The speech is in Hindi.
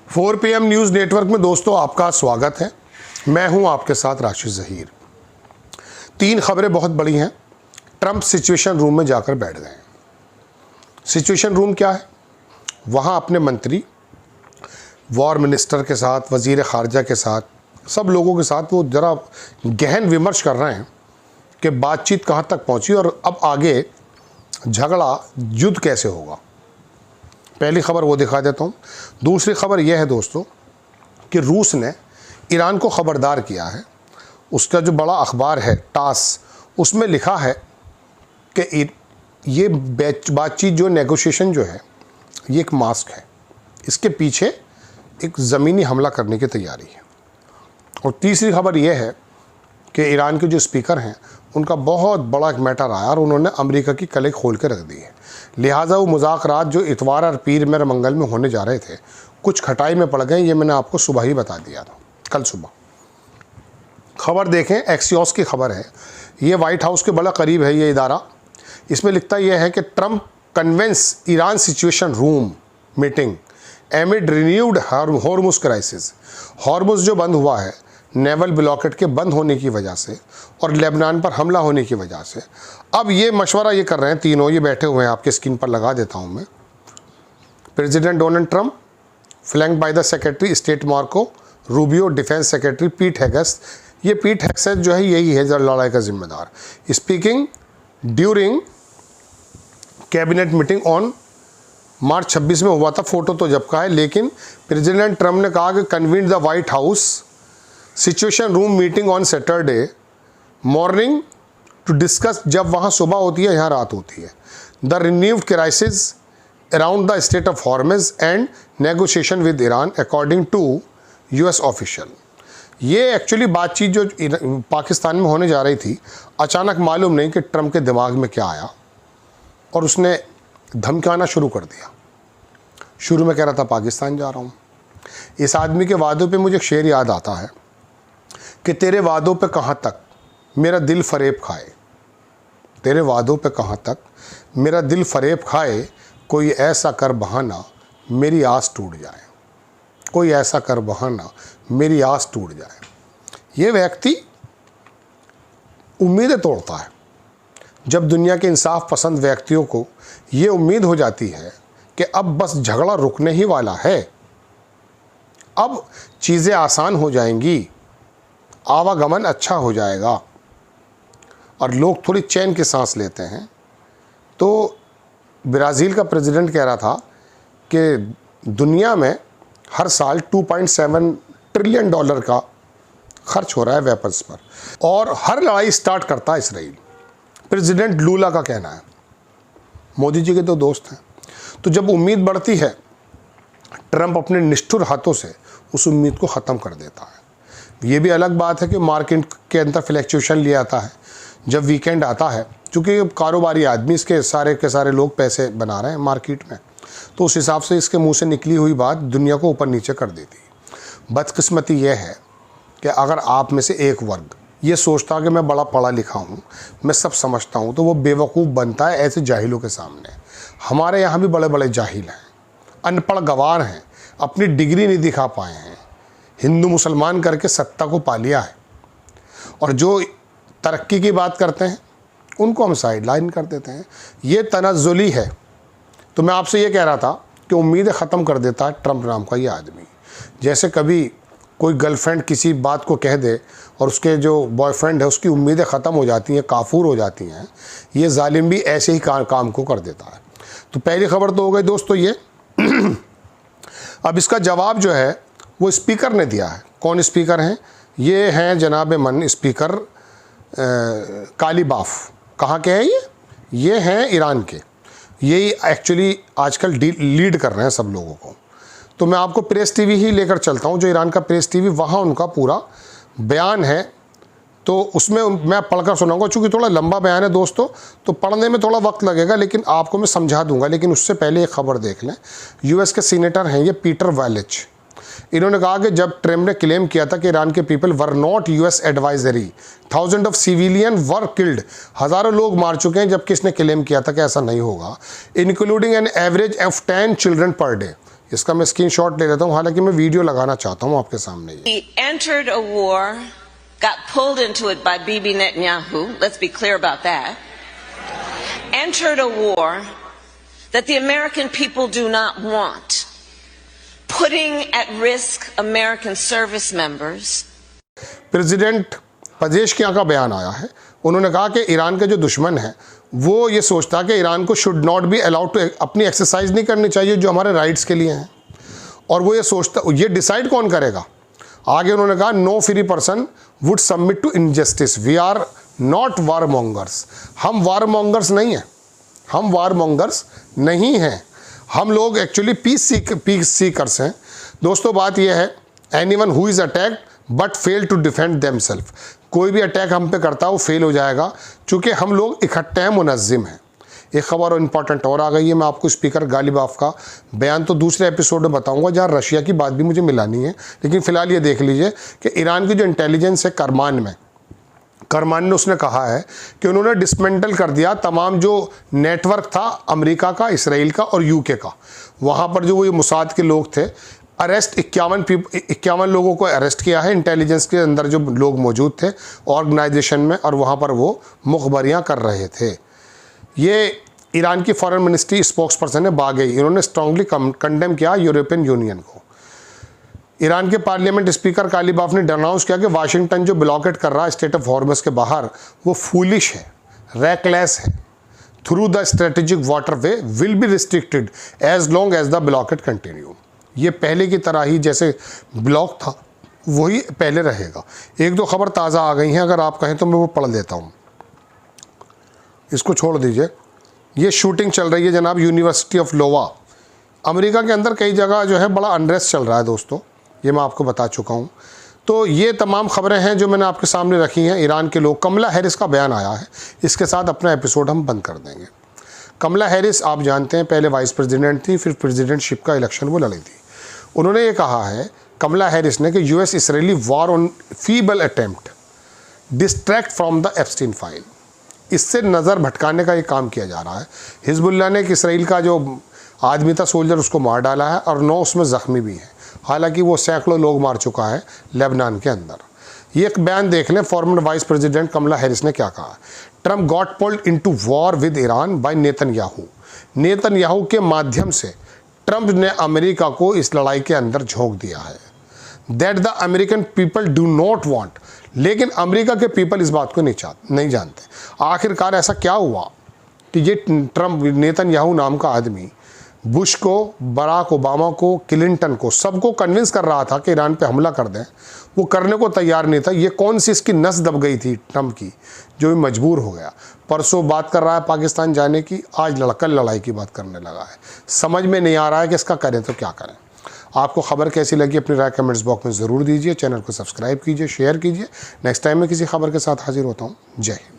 4 PM न्यूज़ नेटवर्क में दोस्तों आपका स्वागत है। मैं हूं आपके साथ राशिद ज़हीर। 3 खबरें बहुत बड़ी हैं। ट्रंप सिचुएशन रूम में जाकर बैठ गए हैं। सिचुएशन रूम क्या है? वहां अपने मंत्री, वॉर मिनिस्टर के साथ, वज़ीर ख़ारजा के साथ, सब लोगों के साथ वो ज़रा गहन विमर्श कर रहे हैं कि बातचीत कहाँ तक पहुँची और अब आगे झगड़ा, युद्ध कैसे होगा। पहली खबर वो दिखा देता हूँ। दूसरी खबर यह है दोस्तों कि रूस ने ईरान को ख़बरदार किया है। उसका जो बड़ा अखबार है टास, उसमें लिखा है कि ये बातचीत जो नेगोशिएशन जो है ये एक मास्क है, इसके पीछे एक ज़मीनी हमला करने की तैयारी है। और तीसरी खबर यह है कि ईरान के जो स्पीकर हैं उनका बहुत बड़ा एक मैटर आया और उन्होंने अमेरिका की कलें खोल के रख दी है। लिहाजा वो मुज़ाकरात जो इतवार और पीर में मंगल में होने जा रहे थे कुछ खटाई में पड़ गए। ये मैंने आपको सुबह ही बता दिया था, कल सुबह। खबर देखें, एक्सियोस की खबर है। ये वाइट हाउस के बड़ा करीब है ये इदारा। इसमें लिखता यह है कि Trump convenes Iran situation room meeting amid renewed Hormuz crisis. Hormuz जो बंद हुआ है नेवल ब्लॉकेट के बंद होने की वजह से और लेबनान पर हमला होने की वजह से, अब ये मशवरा ये कर रहे हैं तीनों, ये बैठे हुए हैं, आपके स्क्रीन पर लगा देता हूँ मैं। President Donald Trump flanked by the secretary state Marco Rubio, defence secretary पीट हेगेस। ये पीट हेगेस जो है यही है लड़ाई का जिम्मेदार। Speaking during cabinet meeting on March 26 में हुआ था। फोटो तो जब का है, लेकिन प्रेसिडेंट ट्रंप ने कहा कि convened the White House situation room meeting on Saturday morning to discuss. जब वहाँ सुबह होती है यहाँ रात होती है। The renewed crisis around the state of Hormuz and negotiation with Iran according to US official. ये एक्चुअली बातचीत जो पाकिस्तान में होने जा रही थी, अचानक मालूम नहीं कि ट्रंप के दिमाग में क्या आया और उसने धमकाना शुरू कर दिया। शुरू में कह रहा था पाकिस्तान जा रहा हूँ। इस आदमी के वादों पे मुझे एक शेर याद आता है कि तेरे वादों पे कहाँ तक मेरा दिल फरेब खाए, तेरे वादों पे कहाँ तक मेरा दिल फरेब खाए, कोई ऐसा कर बहाना मेरी आस टूट जाए, कोई ऐसा कर बहाना मेरी आस टूट जाए। ये व्यक्ति उम्मीदें तोड़ता है। जब दुनिया के इंसाफ पसंद व्यक्तियों को ये उम्मीद हो जाती है कि अब बस झगड़ा रुकने ही वाला है, अब चीज़ें आसान हो जाएंगी, आवागमन अच्छा हो जाएगा और लोग थोड़ी चैन की सांस लेते हैं। तो ब्राज़ील का प्रेसिडेंट कह रहा था कि दुनिया में हर साल $2.7 ट्रिलियन का खर्च हो रहा है वेपन्स पर और हर लड़ाई स्टार्ट करता है इसराइल। प्रेसिडेंट लूला का कहना है। मोदी जी के तो दोस्त हैं। तो जब उम्मीद बढ़ती है, ट्रंप अपने निष्ठुर हाथों से उस उम्मीद को ख़त्म कर देता है। ये भी अलग बात है कि मार्केट के अंदर फ्लैक्चुएशन ले आता है जब वीकेंड आता है, क्योंकि कारोबारी आदमी इसके सारे के सारे लोग पैसे बना रहे हैं मार्केट में, तो उस हिसाब से इसके मुंह से निकली हुई बात दुनिया को ऊपर नीचे कर देती है। बदकिस्मती यह है कि अगर आप में से एक वर्ग ये सोचता कि मैं बड़ा पढ़ा लिखा हूँ, मैं सब समझता हूँ, तो वो बेवकूफ़ बनता है ऐसे जाहिलों के सामने। हमारे यहाँ भी बड़े बड़े जाहिल हैं, अनपढ़ गवार हैं, अपनी डिग्री नहीं दिखा पाए हैं, हिंदू मुसलमान करके सत्ता को पा लिया है, और जो तरक्की की बात करते हैं उनको हम साइड लाइन कर देते हैं। ये तनज़्ज़ुली है। तो मैं आपसे ये कह रहा था कि उम्मीदें ख़त्म कर देता है ट्रंप नाम का ये आदमी। जैसे कभी कोई गर्लफ्रेंड किसी बात को कह दे और उसके जो बॉयफ्रेंड है उसकी उम्मीदें ख़त्म हो जाती हैं, काफूर हो जाती हैं, ये जालिम भी ऐसे ही काम को कर देता है। तो पहली खबर तो हो गई दोस्तों ये। अब इसका जवाब जो है वो स्पीकर ने दिया है। कौन स्पीकर हैं? ये हैं जनाब मन स्पीकर कालीबाफ। कहाँ के हैं ये हैं ईरान के। यही एक्चुअली आजकल लीड कर रहे हैं सब लोगों को। तो मैं आपको प्रेस टीवी ही लेकर चलता हूँ, जो ईरान का प्रेस टीवी, वहाँ उनका पूरा बयान है। तो उसमें मैं पढ़कर सुनाऊंगा। चूँकि थोड़ा लंबा बयान है दोस्तों, तो पढ़ने में थोड़ा वक्त लगेगा, लेकिन आपको मैं समझा दूंगा। लेकिन उससे पहले एक खबर देख लें। US के सीनेटर हैं ये पीटर वैलिच। इन्होंने कहा कि जब ट्रंप ने क्लेम किया था कि ईरान के people were not US advisory, thousand of civilian were killed, हज़ारों लोग मार चुके हैं, जबकि इसने क्लेम किया था कि ऐसा नहीं होगा, including an average of 10 children per day. इसका मैं स्क्रीनशॉट ले लेता हूँ, हालांकि मैं वीडियो लगाना चाहता हूँ आपके सामने। He entered a war, got pulled into it by Bibi Netanyahu, let's be clear about that. Entered a war that the American people do not want, putting at risk American service members. President Pezeshkian का बयान आया है। उन्होंने कहा कि ईरान के जो दुश्मन है वो ये सोचता है कि ईरान को should not be allowed to अपनी एक्सरसाइज नहीं करनी चाहिए जो हमारे राइट्स के लिए हैं, और वो ये सोचता, ये डिसाइड कौन करेगा। आगे उन्होंने कहा no free person would submit to injustice, we are not warmongers. हम वार मॉन्गर्स नहीं हैं, हम वार मॉन्गर्स नहीं हैं, हम लोग एक्चुअली पीस सीकर्स हैं। दोस्तों बात यह है, anyone who is attacked but fail to defend themselves, कोई भी अटैक हम पे करता है वो फेल हो जाएगा, चूँकि हम लोग इकट्ठे मुनज़्ज़िम हैं। एक खबर और इम्पॉर्टेंट और आ गई है, मैं आपको स्पीकर गालिबाफ का बयान तो दूसरे एपिसोड में बताऊंगा जहाँ रशिया की बात भी मुझे मिलानी है, लेकिन फ़िलहाल ये देख लीजिए कि ईरान की जो इंटेलिजेंस है करमान ने उसने कहा है कि उन्होंने डिसमेंटल कर दिया तमाम जो नेटवर्क था अमेरिका का, इसराइल का और यूके का। वहाँ पर जो वो ये मुसाद के लोग थे, अरेस्ट 51 लोगों को अरेस्ट किया है इंटेलिजेंस के अंदर जो लोग मौजूद थे ऑर्गेनाइजेशन में, और वहाँ पर वो मुखबरियाँ कर रहे थे। ये ईरान की फॉरेन मिनिस्ट्री स्पोक्स पर्सन है बागई, इन्होंने स्ट्रांगली कंडेम किया यूरोपियन यूनियन को। ईरान के पार्लियामेंट स्पीकर कालिबाफ ने अनाउंस किया कि वाशिंगटन जो ब्लॉकेट कर रहा है स्टेट ऑफ हॉर्मस के बाहर, वो फूलिश है, रैकलेस है। Through the strategic waterway will be restricted as long as the blockade continue. ये पहले की तरह ही जैसे ब्लॉक था वही पहले रहेगा। एक दो खबर ताज़ा आ गई हैं, अगर आप कहें तो मैं वो पढ़ देता हूँ, इसको छोड़ दीजिए। ये शूटिंग चल रही है जनाब यूनिवर्सिटी ऑफ लोवा, अमेरिका के अंदर कई जगह जो है बड़ा अनरेस्ट चल रहा है दोस्तों, ये मैं आपको बता चुका हूँ। तो ये तमाम खबरें हैं जो मैंने आपके सामने रखी हैं। ईरान के लोग, कमला हैरिस का बयान आया है, इसके साथ अपना एपिसोड हम बंद कर देंगे। कमला हैरिस आप जानते हैं पहले वाइस प्रेसिडेंट थी, फिर प्रेसिडेंटशिप का इलेक्शन वो लड़ी थी। उन्होंने ये कहा है कमला हैरिस ने कि US Israeli war on feeble attempt distract from the Epstein file, इससे नज़र भटकाने का ये काम किया जा रहा है। हिजबुल्लाह ने इसराइल का जो आदमी था सोल्जर उसको मार डाला है और 9 उसमें ज़ख्मी भी हैं, हालांकि वो सैकड़ों लोग मार चुका है लेबनान के अंदर। ये एक बयान देख लें, former vice president Kamala Harris ने क्या कहा। Trump got pulled into war with Iran by Netanyahu, Netanyahu के माध्यम से ट्रंप ने अमेरिका को इस लड़ाई के अंदर झोंक दिया है। That the American people do not want, लेकिन अमेरिका के पीपल इस बात को नहीं जानते। आखिरकार ऐसा क्या हुआ कि ये ट्रंप, नेतन्याहू नाम का आदमी बुश को, बराक ओबामा को, क्लिंटन को, सबको कन्विंस कर रहा था कि ईरान पे हमला कर दें, वो करने को तैयार नहीं था। ये कौन सी इसकी नस दब गई थी ट्रंप की जो मजबूर हो गया। परसों बात कर रहा है पाकिस्तान जाने की, आज कल लड़ाई की बात करने लगा है। समझ में नहीं आ रहा है कि इसका करें तो क्या करें। आपको खबर कैसी लगी अपनी राय कमेंट्स बॉक्स में ज़रूर दीजिए। चैनल को सब्सक्राइब कीजिए, शेयर कीजिए। नेक्स्ट टाइम मैं किसी खबर के साथ हाजिर होता हूँ। जय हिंद।